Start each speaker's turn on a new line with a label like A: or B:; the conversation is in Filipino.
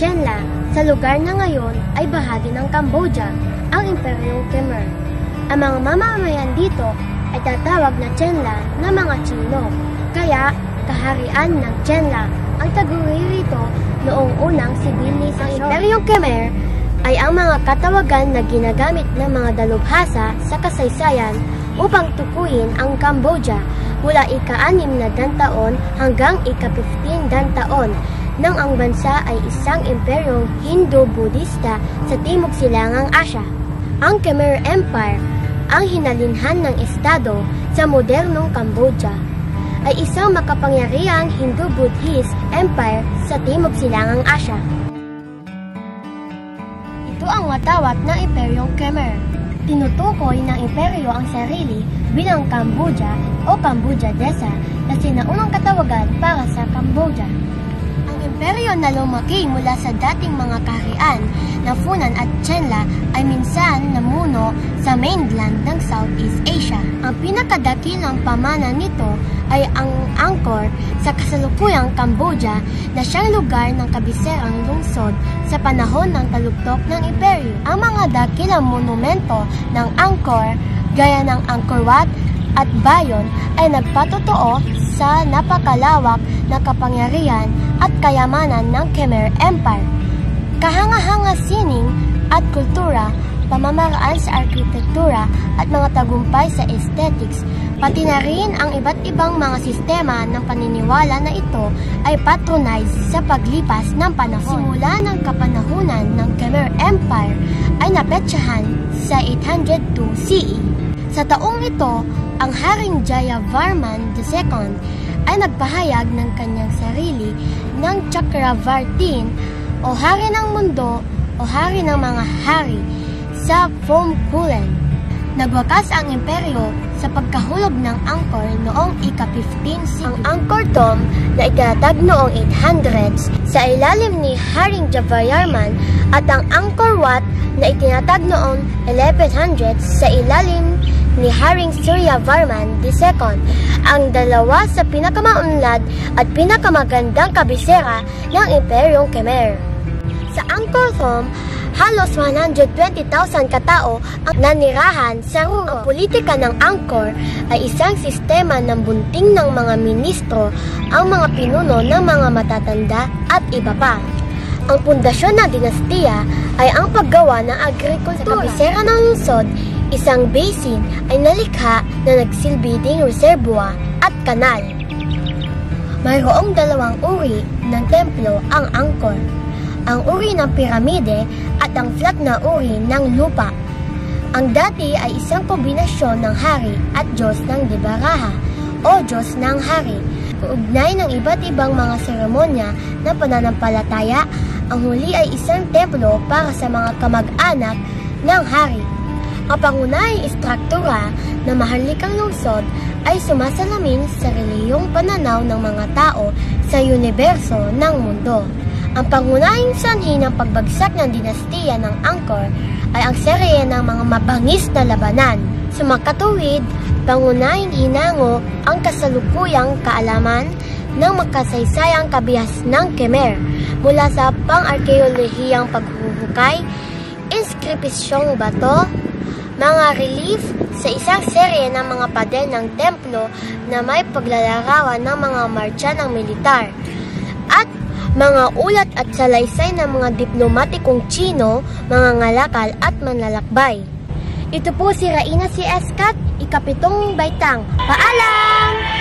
A: Chenla sa lugar na ngayon ay bahagi ng Cambodia, ang Imperyong Khmer. Ang mga mamamayan dito ay tatawag na Chenla na mga Chino, kaya kaharian ng Chenla ang taguri rito noong unang sibilisasyon. Ang Imperyong Khmer ay ang mga katawagan na ginagamit ng mga dalubhasa sa kasaysayan upang tukuyin ang Cambodia mula ika-6 na dantaon hanggang ika-15 dantaon nang ang bansa ay isang imperyong Hindu-Budista sa Timog Silangang Asya. Ang Khmer Empire, ang hinalinhan ng estado sa modernong Cambodia, ay isang makapangyarihang Hindu-Buddhist empire sa Timog Silangang Asya. Ito ang watawat ng Imperyong Khmer. Tinutukoy ng imperyo ang sarili bilang Cambodia o Cambodia Desa na sinaunang katawagan para sa Cambodia. Ang imperyo na lumaki mula sa dating mga kaharian na Funan at Chenla ay minsan namuno sa mainland ng Southeast Asia. Ang pinakadakilang pamana nito ay ang Angkor sa kasalukuyang Cambodia na siyang lugar ng kabiserang lungsod sa panahon ng taluktok ng imperyo. Ang mga dakilang monumento ng Angkor gaya ng Angkor Wat at Bayon ay nagpatotoo sa napakalawak na kapangyarihan at kayamanan ng Khmer Empire. Kahanga-hanga sining at kultura, pamamaraan sa arkitektura at mga tagumpay sa aesthetics, pati na rin ang iba't ibang mga sistema ng paniniwala na ito ay patronized sa paglipas ng panahon. Simula ng kapanahunan ng Khmer Empire ay napetsahan sa 802 CE. Sa taong ito, ang Haring Jayavarman II ay nagpahayag ng kanyang sarili ng Chakravartin o Hari ng Mundo o Hari ng mga Hari sa Phom Kulen. Nagwakas ang imperyo sa pagkahulog ng Angkor noong ika-15 CE. Ang Angkor Dome na itinatag noong 800s sa ilalim ni Haring Jayavarman at ang Angkor Wat na itinatag noong 1100s sa ilalim ni Haring Suryavarman II, ang dalawa sa pinakamaunlad at pinakamagandang kabisera ng Imperyong Khmer. Sa Angkor Dome, halos 120,000 katao ang nanirahan sa Ruro. Ang politika ng Angkor ay isang sistema ng bunting ng mga ministro, ang mga pinuno ng mga matatanda at iba pa. Ang pundasyon ng dinastiya ay ang paggawa ng agrikultura. Sa kabisera ng lungsod, isang basin ay nalikha na nagsilbi ding reservoir at kanal. Mayroong dalawang uri ng templo ang Angkor. Ang uri ng piramide at ang flat na uri ng lupa. Ang dati ay isang kombinasyon ng hari at Diyos ng Dibaraha o Diyos ng hari. Uugnay ng iba't ibang mga seremonya na pananampalataya, ang huli ay isang templo para sa mga kamag-anak ng hari. Ang pangunahing istruktura ng maharlikang lungsod ay sumasalamin sa relihiyong pananaw ng mga tao sa universo ng mundo. Ang pangunahing sanhi ng pagbagsak ng dinastiya ng Angkor ay ang serye ng mga mabangis na labanan. Sa makatuwid, pangunahing hinango ang kasalukuyang kaalaman ng makasaysayang kabihas ng Khmer mula sa pang-arkeolohiyang paghuhukay, inskripisyong bato, mga relief sa isang serye ng mga pader ng templo na may paglalarawan ng mga marcha ng militar, at mga ulat at salaysay ng mga diplomatikong Chino, mga ngalakal at manlalakbay. Ito po si Raina C. Escat, ika-7 baitang. Paalam!